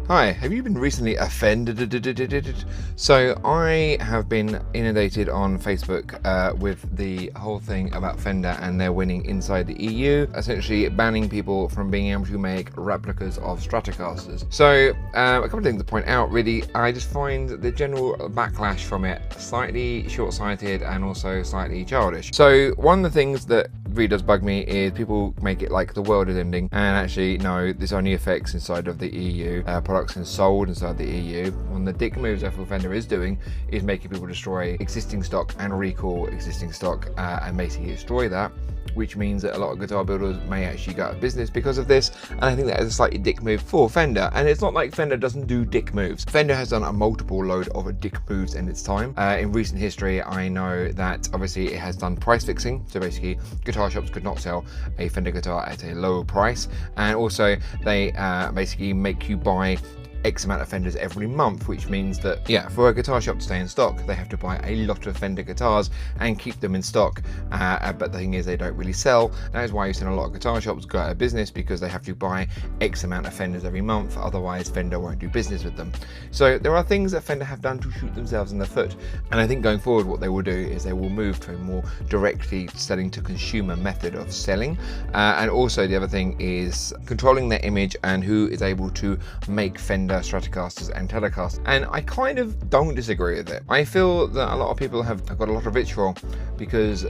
Hi, have you been recently offended? So I have been inundated on Facebook with the whole thing about Fender and their winning inside the EU, essentially banning people from being able to make replicas of Stratocasters. So a couple of things to point out really. I just find the general backlash from it slightly short-sighted and also slightly childish. So one of the things that really does bug me is people make it like the world is ending, and actually no, this only affects inside of the EU. Products and sold inside the EU. One of the dick moves I feel Fender is doing is making people destroy existing stock and recall existing stock and basically destroy that, which means that a lot of guitar builders may actually go out of business because of this, and I think that is a slightly dick move for Fender. And it's not like Fender doesn't do dick moves. Fender has done a multiple load of dick moves in its time. In recent history, I know that obviously it has done price fixing, so basically guitar shops could not sell a Fender guitar at a lower price, and also they basically make you buy X amount of Fenders every month, which means that, yeah, for a guitar shop to stay in stock, they have to buy a lot of Fender guitars and keep them in stock. But the thing is, they don't really sell. That is why you've seen a lot of guitar shops go out of business, because they have to buy X amount of Fenders every month. Otherwise, Fender won't do business with them. So there are things that Fender have done to shoot themselves in the foot. And I think going forward, what they will do is they will move to a more directly selling to consumer method of selling. And also the other thing is controlling their image and who is able to make Fender Stratocasters and Telecasters, and I kind of don't disagree with it. I feel that a lot of people have got a lot of vitriol because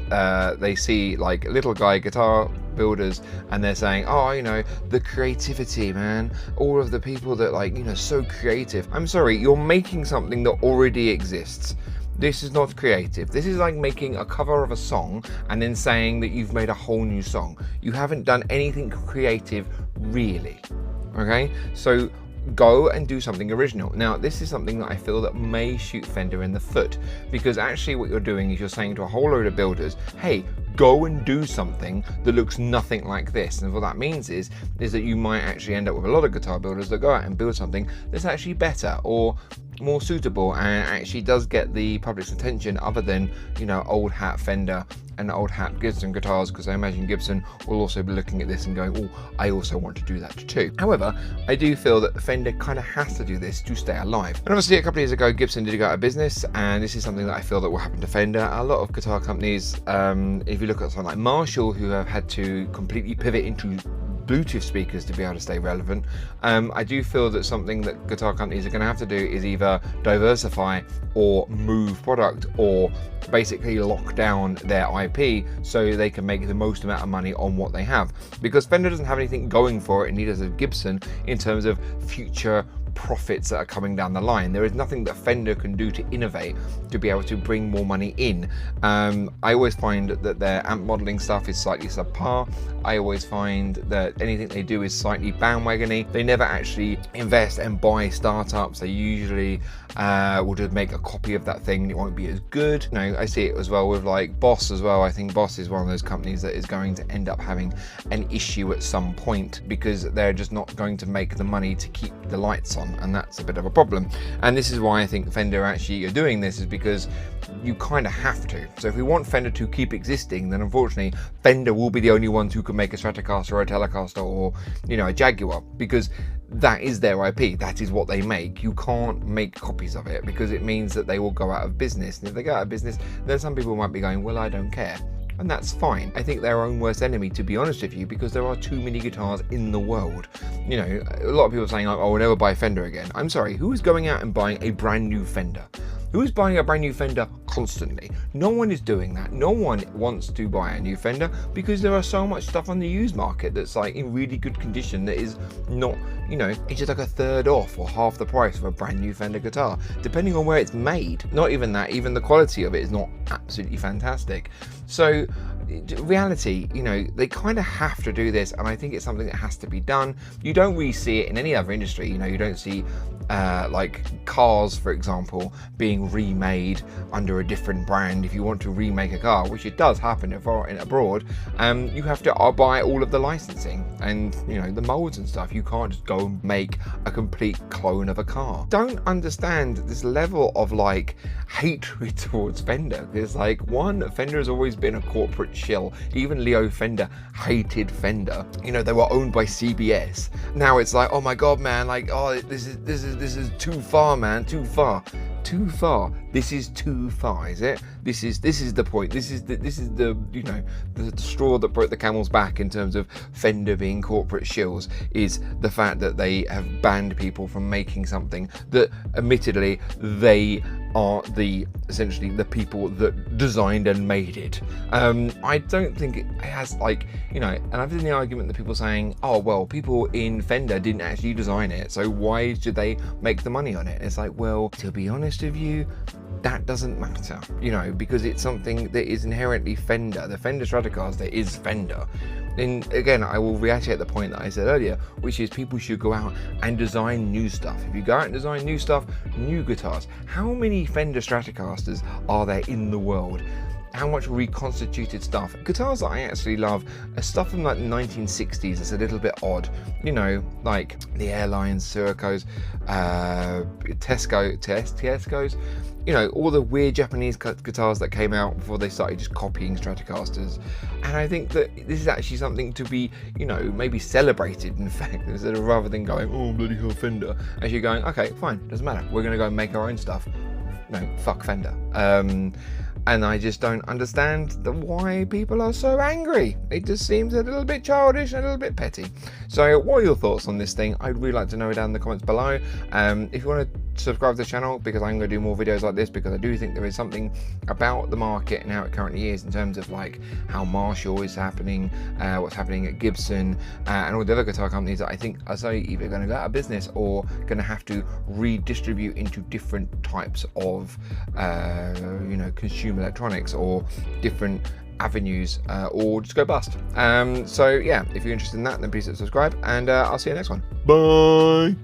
they see like little guy guitar builders and they're saying, oh, you know, the creativity, man, all of the people that, like, you know, so creative. I'm sorry, you're making something that already exists. This is not creative. This is like making a cover of a song and then saying that you've made a whole new song. You haven't done anything creative, really. Okay, so go and do something original. Now, this is something that I feel that may shoot Fender in the foot, because actually what you're doing is you're saying to a whole load of builders, hey, go and do something that looks nothing like this. And what that means is that you might actually end up with a lot of guitar builders that go out and build something that's actually better or more suitable and actually does get the public's attention, other than, you know, old hat Fender and old hat Gibson guitars, because I imagine Gibson will also be looking at this and going, oh, I also want to do that too. However, I do feel that Fender kind of has to do this to stay alive. And obviously a couple of years ago, Gibson did go out of business, and this is something that I feel that will happen to Fender. A lot of guitar companies, if you look at something like Marshall, who have had to completely pivot into Bluetooth speakers to be able to stay relevant, I do feel that something that guitar companies are going to have to do is either diversify or move product, or basically lock down their IP so they can make the most amount of money on what they have, because Fender doesn't have anything going for it, and neither does Gibson in terms of future profits that are coming down the line. There is nothing that Fender can do to innovate to be able to bring more money in. I always find that their amp modeling stuff is slightly subpar. I always find that anything they do is slightly bandwagony. They never actually invest and buy startups. They usually will just make a copy of that thing and it won't be as good. You know, I see it as well with like Boss as well. I think Boss is one of those companies that is going to end up having an issue at some point, because they're just not going to make the money to keep the lights on, and that's a bit of a problem. And this is why I think Fender actually are doing this, is because you kind of have to. So if we want Fender to keep existing, then unfortunately Fender will be the only ones who can make a Stratocaster or a Telecaster or, you know, a Jaguar, because that is their IP. That is what they make. You can't make copies of it, because it means that they will go out of business. And if they go out of business, then some people might be going, well, I don't care. And that's fine. I think they're our own worst enemy, to be honest with you, because there are too many guitars in the world. You know, a lot of people are saying, like, oh, I'll never buy a Fender again. I'm sorry, who is going out and buying a brand new Fender? Who is buying a brand new Fender constantly? No one is doing that. No one wants to buy a new Fender, because there are so much stuff on the used market that's like in really good condition that is not, you know, it's just like a third off or half the price of a brand new Fender guitar, depending on where it's made. Not even that, even the quality of it is not absolutely fantastic. So reality, you know, they kind of have to do this, and I think it's something that has to be done. You don't really see it in any other industry. You know, you don't see like cars, for example, being remade under a different brand. If you want to remake a car, which it does happen in abroad, you have to buy all of the licensing and, you know, the molds and stuff. You can't just go and make a complete clone of a car. Don't understand this level of like hatred towards Fender. Because like, one, Fender has always been a corporate shill. Even Leo Fender hated Fender. You know, they were owned by CBS. Now it's like, oh my god, man, like, oh, this is too far, man, too far. Too far. This is too far, is it? This is the point. This is the you know, the straw that broke the camel's back in terms of Fender being corporate shills, is the fact that they have banned people from making something that admittedly they are essentially the people that designed and made it. I don't think it has, like, you know, and I've seen the argument that people saying, oh well, people in Fender didn't actually design it, so why should they make the money on it? It's like, well, to be honest with you, that doesn't matter, you know, because it's something that is inherently Fender. The Fender Stratocaster is Fender. And again, I will reiterate the point that I said earlier, which is people should go out and design new stuff. If you go out and design new stuff, new guitars, how many Fender Stratocasters are there in the world? How much reconstituted stuff? Guitars that I actually love are stuff from like the 1960s that's a little bit odd. You know, like the Airlines, Sirocos, Tesco's, you know, all the weird Japanese guitars that came out before they started just copying Stratocasters. And I think that this is actually something to be, you know, maybe celebrated, in fact, instead of, rather than going, oh, bloody hell, Fender, actually going, okay, fine, doesn't matter, we're going to go and make our own stuff. No, fuck Fender. And I just don't understand why people are so angry. It just seems a little bit childish and a little bit petty. So what are your thoughts on this thing? I'd really like to know down in the comments below. If you want to subscribe to the channel, because I'm going to do more videos like this, because I do think there is something about the market and how it currently is in terms of like how Marshall is happening, what's happening at Gibson, and all the other guitar companies that I think are so either going to go out of business or going to have to redistribute into different types of you know, consumer electronics or different avenues, or just go bust. So yeah, if you're interested in that, then please subscribe, and I'll see you next one. Bye.